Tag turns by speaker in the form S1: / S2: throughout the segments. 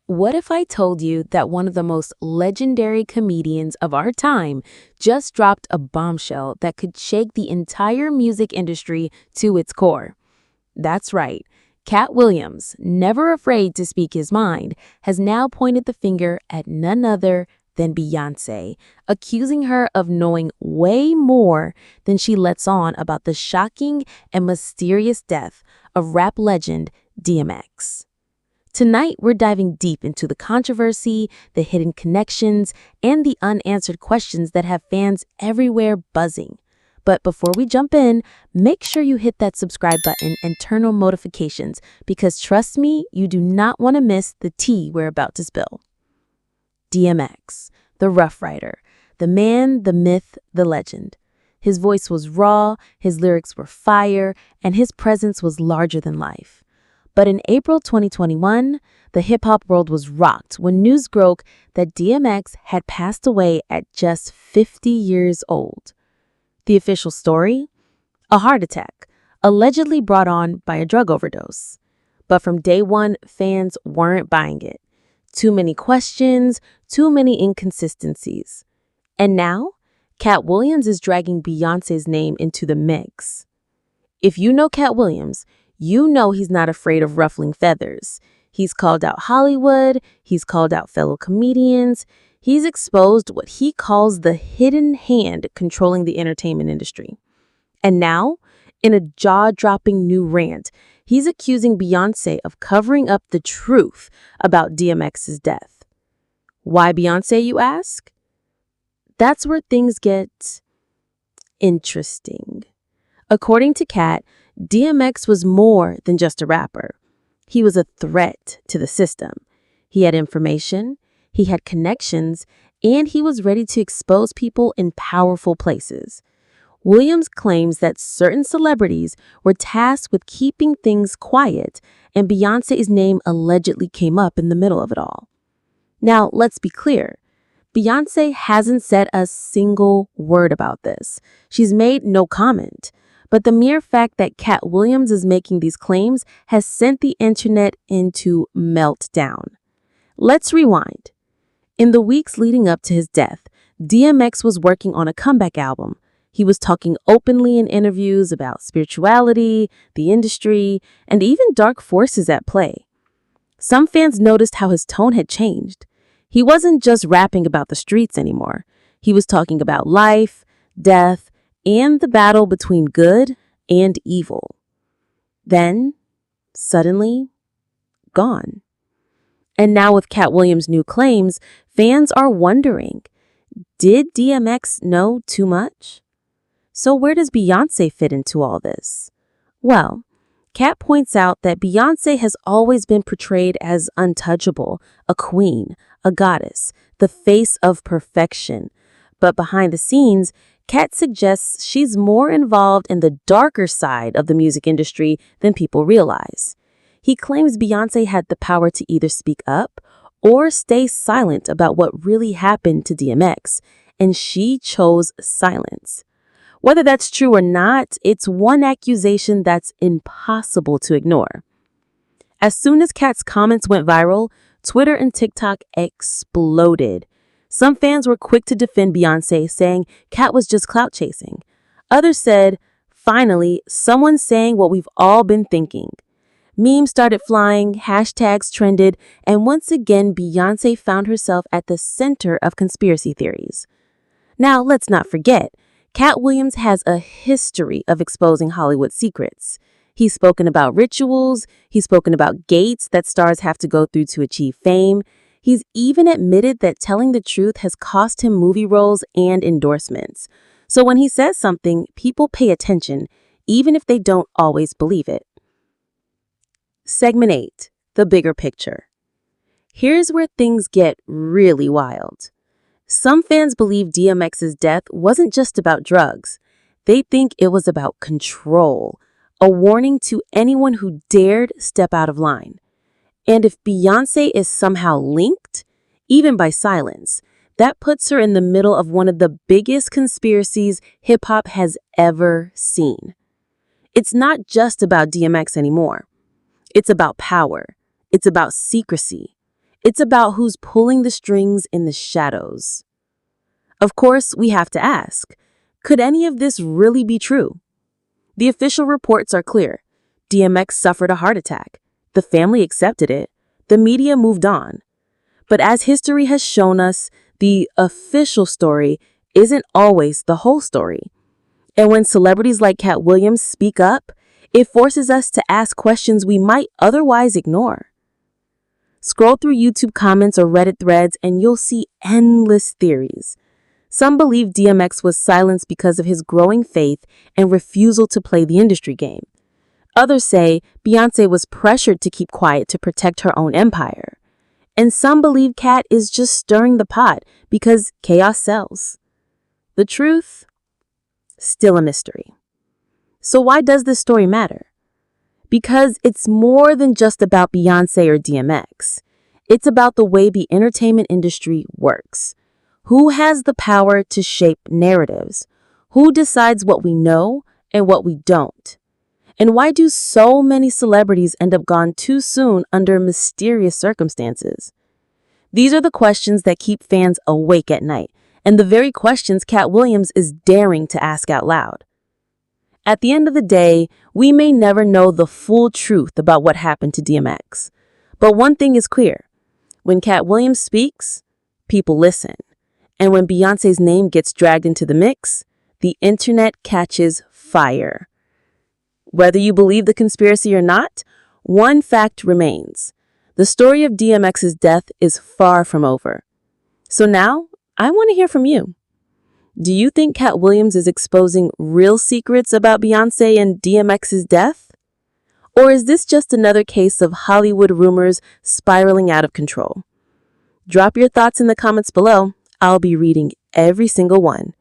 S1: What if I told you that one of the most legendary comedians of our time just dropped a bombshell that could shake the entire music industry to its core? That's right. Katt Williams, never afraid to speak his mind, has now pointed the finger at none other than Beyoncé, accusing her of knowing way more than she lets on about the shocking and mysterious death of rap legend DMX. Tonight, we're diving deep into the controversy, the hidden connections, and the unanswered questions that have fans everywhere buzzing. But before we jump in, make sure you hit that subscribe button and turn on notifications because trust me, you do not want to miss the tea we're about to spill. DMX, the Ruff Ryder, the man, the myth, the legend. His voice was raw, his lyrics were fire, and his presence was larger than life. But in April 2021, the hip-hop world was rocked when news broke that DMX had passed away at just 50 years old. The official story? A heart attack, allegedly brought on by a drug overdose. But from day one, fans weren't buying it. Too many questions, too many inconsistencies. And now, Katt Williams is dragging Beyoncé's name into the mix. If you know Katt Williams, you know he's not afraid of ruffling feathers. He's called out Hollywood, he's called out fellow comedians, he's exposed what he calls the hidden hand controlling the entertainment industry. And now, in a jaw-dropping new rant, he's accusing Beyoncé of covering up the truth about DMX's death. Why Beyoncé, you ask? That's where things get interesting. According to Katt, DMX was more than just a rapper. He was a threat to the system. He had information, he had connections, and he was ready to expose people in powerful places. Williams claims that certain celebrities were tasked with keeping things quiet, and Beyoncé's name allegedly came up in the middle of it all. Now, let's be clear. Beyoncé hasn't said a single word about this. She's made no comment. But the mere fact that Katt Williams is making these claims has sent the internet into meltdown. Let's rewind. In the weeks leading up to his death, DMX was working on a comeback album. He was talking openly in interviews about spirituality, the industry, and even dark forces at play. Some fans noticed how his tone had changed. He wasn't just rapping about the streets anymore. He was talking about life, death, and the battle between good and evil. Then, suddenly, gone. And now with Katt Williams' new claims, fans are wondering, did DMX know too much? So where does Beyoncé fit into all this? Well, Katt points out that Beyoncé has always been portrayed as untouchable, a queen, a goddess, the face of perfection. But behind the scenes, Katt suggests she's more involved in the darker side of the music industry than people realize. He claims Beyoncé had the power to either speak up or stay silent about what really happened to DMX, and she chose silence. Whether that's true or not, it's one accusation that's impossible to ignore. As soon as Katt's comments went viral, Twitter and TikTok exploded. Some fans were quick to defend Beyoncé, saying Katt was just clout chasing. Others said, finally, someone's saying what we've all been thinking. Memes started flying, hashtags trended, and once again, Beyoncé found herself at the center of conspiracy theories. Now, let's not forget, Katt Williams has a history of exposing Hollywood secrets. He's spoken about rituals, he's spoken about gates that stars have to go through to achieve fame. He's even admitted that telling the truth has cost him movie roles and endorsements. So when he says something, people pay attention, even if they don't always believe it. Segment 8, the bigger picture. Here's where things get really wild. Some fans believe DMX's death wasn't just about drugs. They think it was about control, a warning to anyone who dared step out of line. And if Beyoncé is somehow linked, even by silence, that puts her in the middle of one of the biggest conspiracies hip-hop has ever seen. It's not just about DMX anymore. It's about power. It's about secrecy. It's about who's pulling the strings in the shadows. Of course, we have to ask, could any of this really be true? The official reports are clear. DMX suffered a heart attack. The family accepted it. The media moved on. But as history has shown us, the official story isn't always the whole story. And when celebrities like Katt Williams speak up, it forces us to ask questions we might otherwise ignore. Scroll through YouTube comments or Reddit threads and you'll see endless theories. Some believe DMX was silenced because of his growing faith and refusal to play the industry game. Others say Beyoncé was pressured to keep quiet to protect her own empire. And some believe Katt is just stirring the pot because chaos sells. The truth? Still a mystery. So why does this story matter? Because it's more than just about Beyoncé or DMX. It's about the way the entertainment industry works. Who has the power to shape narratives? Who decides what we know and what we don't? And why do so many celebrities end up gone too soon under mysterious circumstances? These are the questions that keep fans awake at night, and the very questions Katt Williams is daring to ask out loud. At the end of the day, we may never know the full truth about what happened to DMX. But one thing is clear. When Katt Williams speaks, people listen. And when Beyoncé's name gets dragged into the mix, the internet catches fire. Whether you believe the conspiracy or not, one fact remains. The story of DMX's death is far from over. So now, I want to hear from you. Do you think Katt Williams is exposing real secrets about Beyoncé and DMX's death? Or is this just another case of Hollywood rumors spiraling out of control? Drop your thoughts in the comments below. I'll be reading every single one.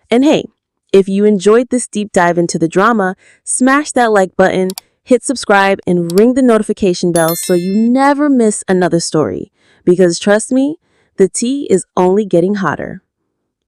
S1: And hey, if you enjoyed this deep dive into the drama, smash that like button, hit subscribe, and ring the notification bell so you never miss another story. Because trust me, the tea is only getting hotter.